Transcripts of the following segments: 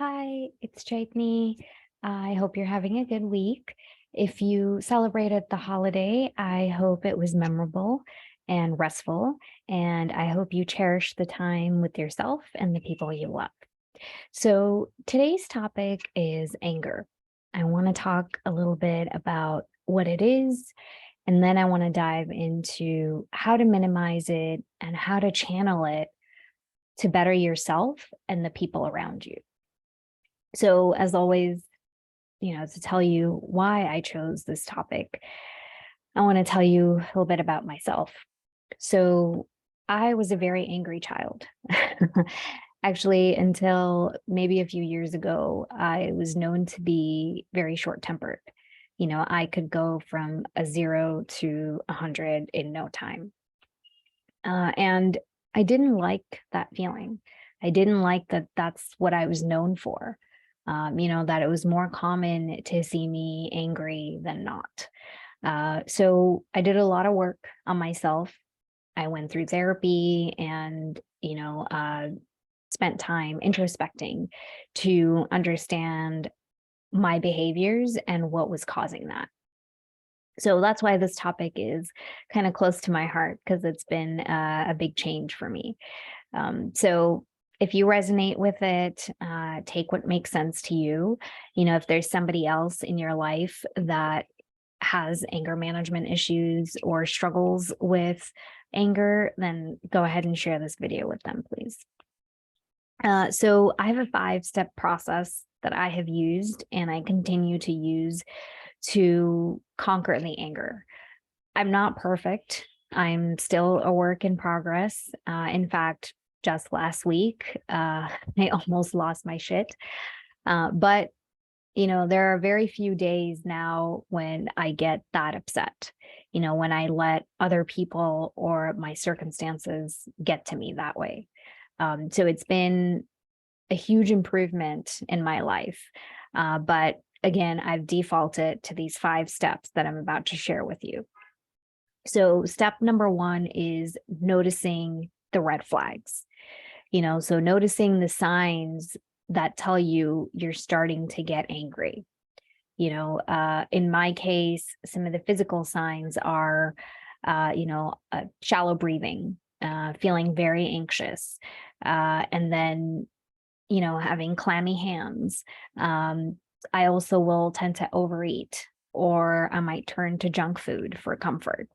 Hi, it's Chaitni. I hope you're having a good week. If you celebrated the holiday, I hope it was memorable and restful, and I hope you cherish the time with yourself and the people you love. So, today's topic is anger. I want to talk a little bit about what it is, and then I want to dive into how to minimize it and how to channel it to better yourself and the people around you. So, as always, to tell you why I chose this topic, I want to tell you a little bit about myself. So, I was a very angry child. Actually, until maybe a few years ago, I was known to be very short tempered. I could go from a 0 to 100 in no time. And I didn't like that feeling. I didn't like that that's what I was known for. That it was more common to see me angry than not. So I did a lot of work on myself. I went through therapy and, spent time introspecting to understand my behaviors and what was causing that. So that's why this topic is kind of close to my heart because it's been a big change for me. So if you resonate with it, take what makes sense to you. If there's somebody else in your life that has anger management issues or struggles with anger, then go ahead and share this video with them, please. So I have a 5-step process that I have used and I continue to use to conquer the anger. I'm not perfect. I'm still a work in progress. In fact, just last week, I almost lost my shit. But there are very few days now when I get that upset, when I let other people or my circumstances get to me that way. So it's been a huge improvement in my life. But again, I've defaulted to these 5 steps that I'm about to share with you. So step number 1 is noticing the red flags. So noticing the signs that tell you you're starting to get angry. In my case, some of the physical signs are, shallow breathing, feeling very anxious, and then, having clammy hands. I also will tend to overeat, or I might turn to junk food for comfort.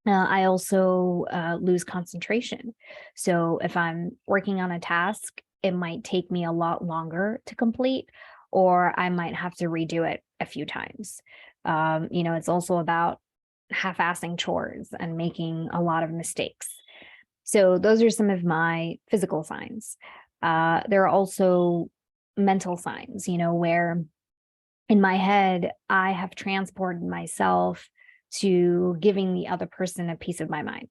I also lose concentration. So if I'm working on a task, it might take me a lot longer to complete, or I might have to redo it a few times. It's also about half-assing chores and making a lot of mistakes. So those are some of my physical signs. There are also mental signs, where in my head, I have transported myself to giving the other person a piece of my mind.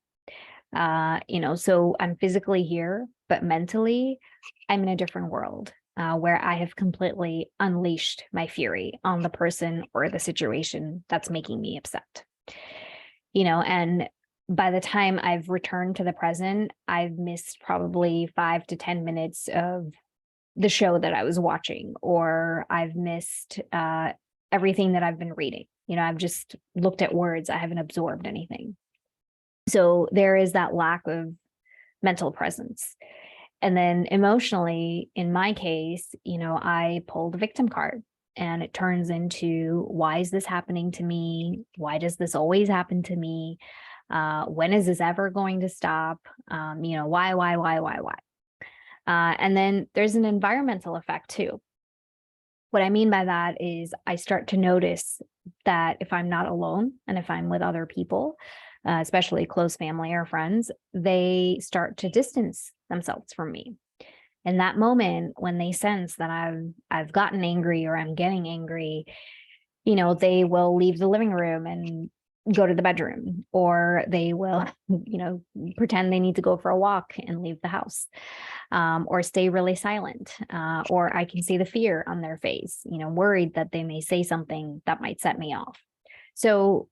So I'm physically here, but mentally, I'm in a different world where I have completely unleashed my fury on the person or the situation that's making me upset. And by the time I've returned to the present, I've missed probably 5 to 10 minutes of the show that I was watching, or I've missed everything that I've been reading. I've just looked at words. I haven't absorbed anything. So there is that lack of mental presence. And then emotionally, in my case, I pull the victim card and it turns into, why is this happening to me? Why does this always happen to me? When is this ever going to stop? Why? And then there's an environmental effect too. What I mean by that is I start to notice that if I'm not alone and if I'm with other people, especially close family or friends, they start to distance themselves from me. In that moment, when they sense that I've gotten angry or I'm getting angry, they will leave the living room and go to the bedroom, or they will, pretend they need to go for a walk and leave the house, or stay really silent. Or I can see the fear on their face, worried that they may say something that might set me off. So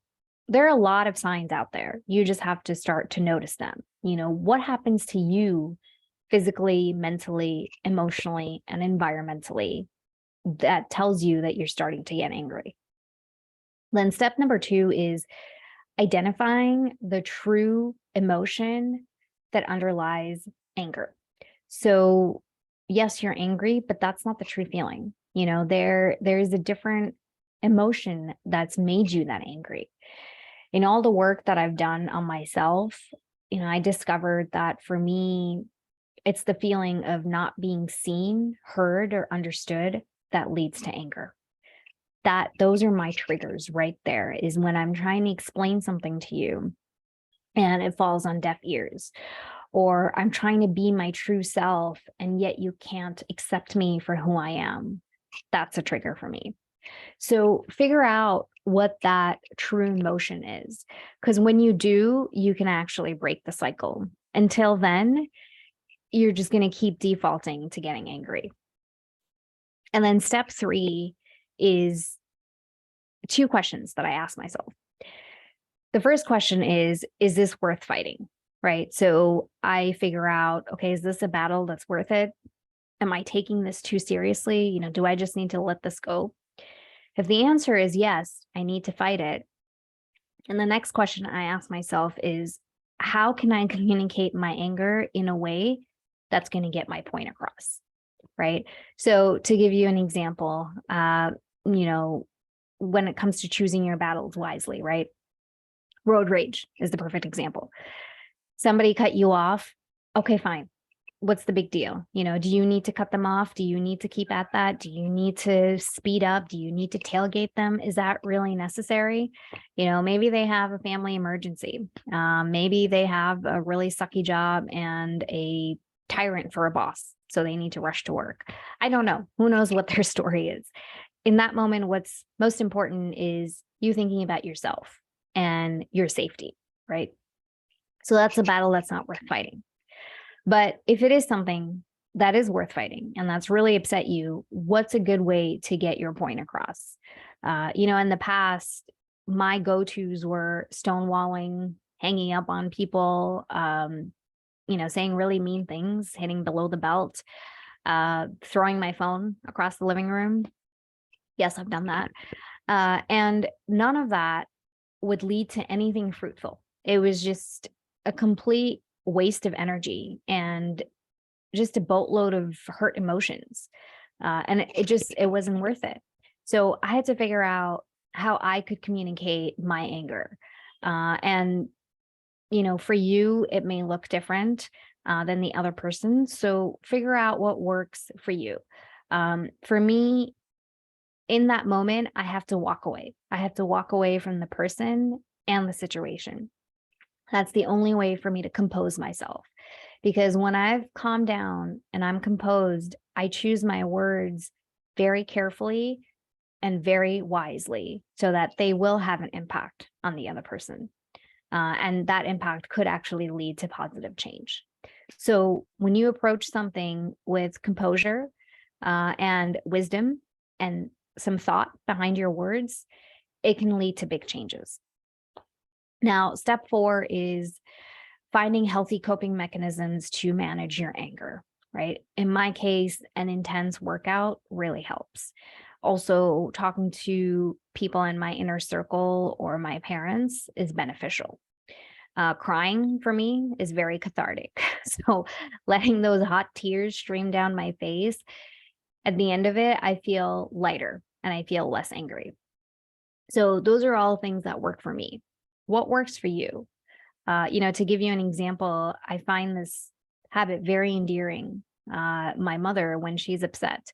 there are a lot of signs out there. You just have to start to notice them. What happens to you physically, mentally, emotionally, and environmentally that tells you that you're starting to get angry. Then step number 2 is identifying the true emotion that underlies anger. So yes, you're angry, but that's not the true feeling. There's a different emotion that's made you that angry. In all the work that I've done on myself, I discovered that for me, it's the feeling of not being seen, heard, or understood that leads to anger. Those are my triggers right there, is when I'm trying to explain something to you and it falls on deaf ears, or I'm trying to be my true self and yet you can't accept me for who I am. That's a trigger for me. So figure out what that true emotion is, because when you do, you can actually break the cycle. Until then, you're just going to keep defaulting to getting angry. And then step 3 is 2 questions that I ask myself. The first question is this worth fighting? Right? So I figure out, okay, is this a battle that's worth it? Am I taking this too seriously? Do I just need to let this go? If the answer is yes, I need to fight it. And the next question I ask myself is, how can I communicate my anger in a way that's going to get my point across? Right? So to give you an example, when it comes to choosing your battles wisely, right? Road rage is the perfect example. Somebody cut you off. Okay, fine. What's the big deal? Do you need to cut them off? Do you need to keep at that? Do you need to speed up? Do you need to tailgate them? Is that really necessary? Maybe they have a family emergency. Maybe they have a really sucky job and a tyrant for a boss, so they need to rush to work. I don't know. Who knows what their story is? In that moment, what's most important is you thinking about yourself and your safety, right? So that's a battle that's not worth fighting. But if it is something that is worth fighting and that's really upset you, what's a good way to get your point across? In the past, my go-tos were stonewalling, hanging up on people, saying really mean things, hitting below the belt, throwing my phone across the living room. Yes, I've done that. And none of that would lead to anything fruitful. It was just a complete waste of energy and just a boatload of hurt emotions. And it wasn't worth it. So I had to figure out how I could communicate my anger. And for you, it may look different than the other person. So figure out what works for you. For me, in that moment, I have to walk away. I have to walk away from the person and the situation. That's the only way for me to compose myself. Because when I've calmed down and I'm composed, I choose my words very carefully and very wisely so that they will have an impact on the other person. And that impact could actually lead to positive change. So when you approach something with composure and wisdom and some thought behind your words, it can lead to big changes. Now, step 4 is finding healthy coping mechanisms to manage your anger, right? In my case, an intense workout really helps. Also, talking to people in my inner circle or my parents is beneficial. Crying for me is very cathartic. So letting those hot tears stream down my face, at the end of it, I feel lighter and I feel less angry. So those are all things that work for me. What works for you? To give you an example, I find this habit very endearing. My mother, when she's upset,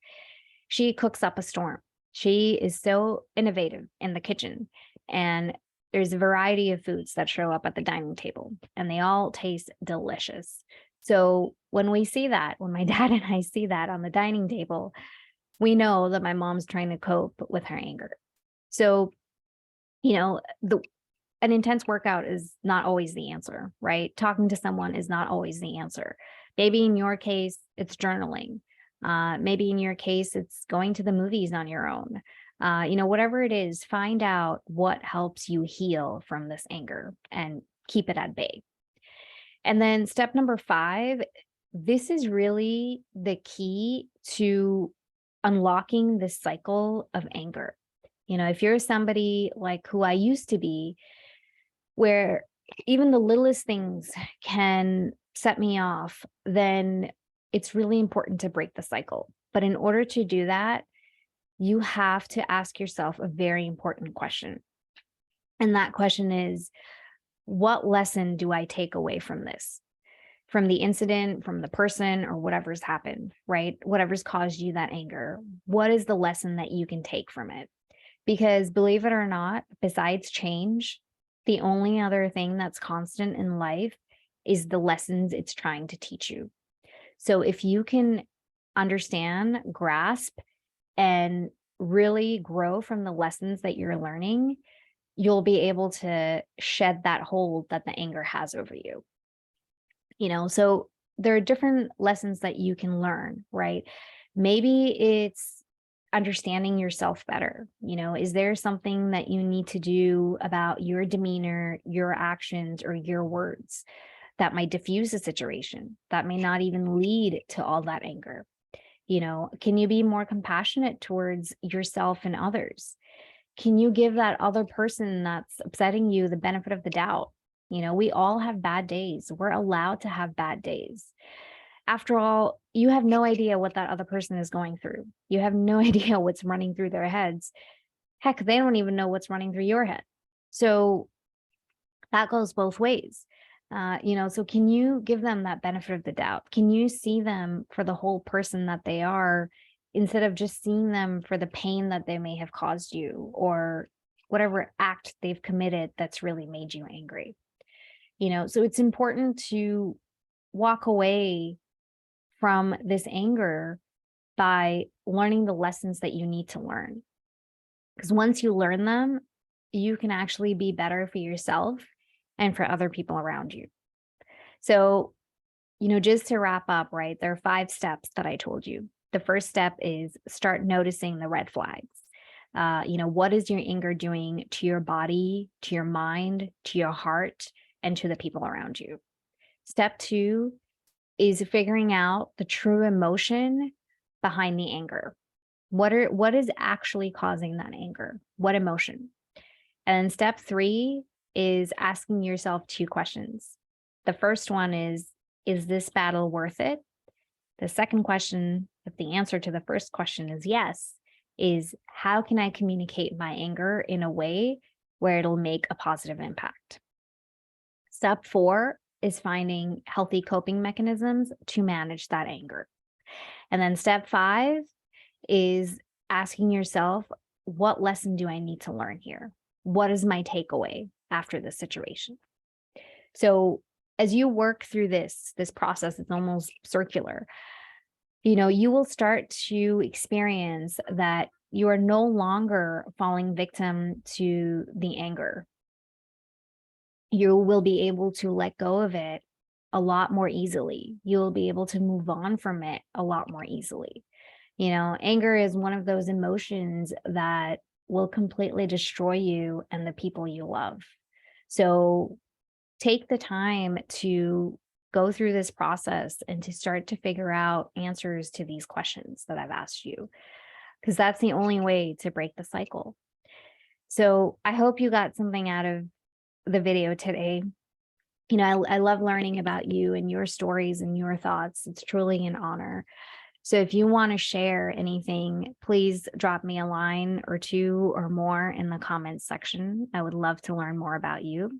she cooks up a storm. She is so innovative in the kitchen, and there's a variety of foods that show up at the dining table, and they all taste delicious. So when we see that, when my dad and I see that on the dining table, we know that my mom's trying to cope with her anger. So, an intense workout is not always the answer, right? Talking to someone is not always the answer. Maybe in your case, it's journaling. Maybe in your case, it's going to the movies on your own. Whatever it is, find out what helps you heal from this anger and keep it at bay. And then step number 5 this is really the key to unlocking this cycle of anger. If you're somebody like who I used to be, where even the littlest things can set me off, then it's really important to break the cycle. But in order to do that, you have to ask yourself a very important question. And that question is, what lesson do I take away from this? From the incident, from the person, or whatever's happened, right? Whatever's caused you that anger. What is the lesson that you can take from it? Because believe it or not, besides change, the only other thing that's constant in life is the lessons it's trying to teach you. So if you can understand, grasp, and really grow from the lessons that you're learning, you'll be able to shed that hold that the anger has over you. So there are different lessons that you can learn, right? Maybe it's understanding yourself better. Is there something that you need to do about your demeanor, your actions, or your words that might diffuse the situation, that may not even lead to all that anger? Can you be more compassionate towards yourself and others? Can you give that other person that's upsetting you the benefit of the doubt? We all have bad days. We're allowed to have bad days. After all, you have no idea what that other person is going through. You have no idea what's running through their heads. Heck, they don't even know what's running through your head. So that goes both ways. So can you give them that benefit of the doubt? Can you see them for the whole person that they are, instead of just seeing them for the pain that they may have caused you, or whatever act they've committed that's really made you angry? So it's important to walk away from this anger by learning the lessons that you need to learn. Because once you learn them, you can actually be better for yourself and for other people around you. So, just to wrap up, right, there are 5 steps that I told you. The first step is start noticing the red flags. What is your anger doing to your body, to your mind, to your heart, and to the people around you? Step 2 is figuring out the true emotion behind the anger. What is actually causing that anger? What emotion? And step 3 is asking yourself 2 questions. The first one is this battle worth it? The second question, if the answer to the first question is yes, is how can I communicate my anger in a way where it'll make a positive impact? Step 4 is finding healthy coping mechanisms to manage that anger. And then step 5 is asking yourself, what lesson do I need to learn here? What is my takeaway after this situation? So as you work through this process, it's almost circular. You will start to experience that you are no longer falling victim to the anger. You will be able to let go of it a lot more easily. You'll be able to move on from it a lot more easily. Anger is one of those emotions that will completely destroy you and the people you love. So take the time to go through this process and to start to figure out answers to these questions that I've asked you, because that's the only way to break the cycle. So I hope you got something out of the video today. I love learning about you and your stories and your thoughts. It's truly an honor. So if you want to share anything, please drop me a line or 2 or more in the comments section. I would love to learn more about you.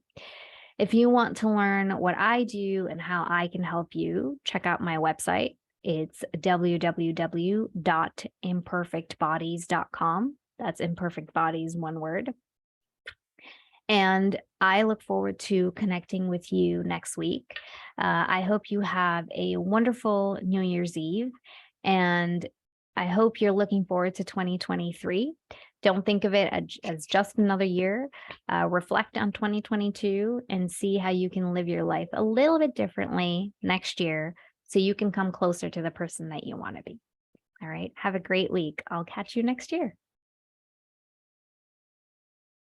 If you want to learn what I do and how I can help you, check out my website. It's www.imperfectbodies.com. That's imperfect bodies, one word. And I look forward to connecting with you next week. I hope you have a wonderful New Year's Eve, and I hope you're looking forward to 2023. Don't think of it as just another year. Reflect on 2022 and see how you can live your life a little bit differently next year so you can come closer to the person that you want to be. All right. Have a great week. I'll catch you next year.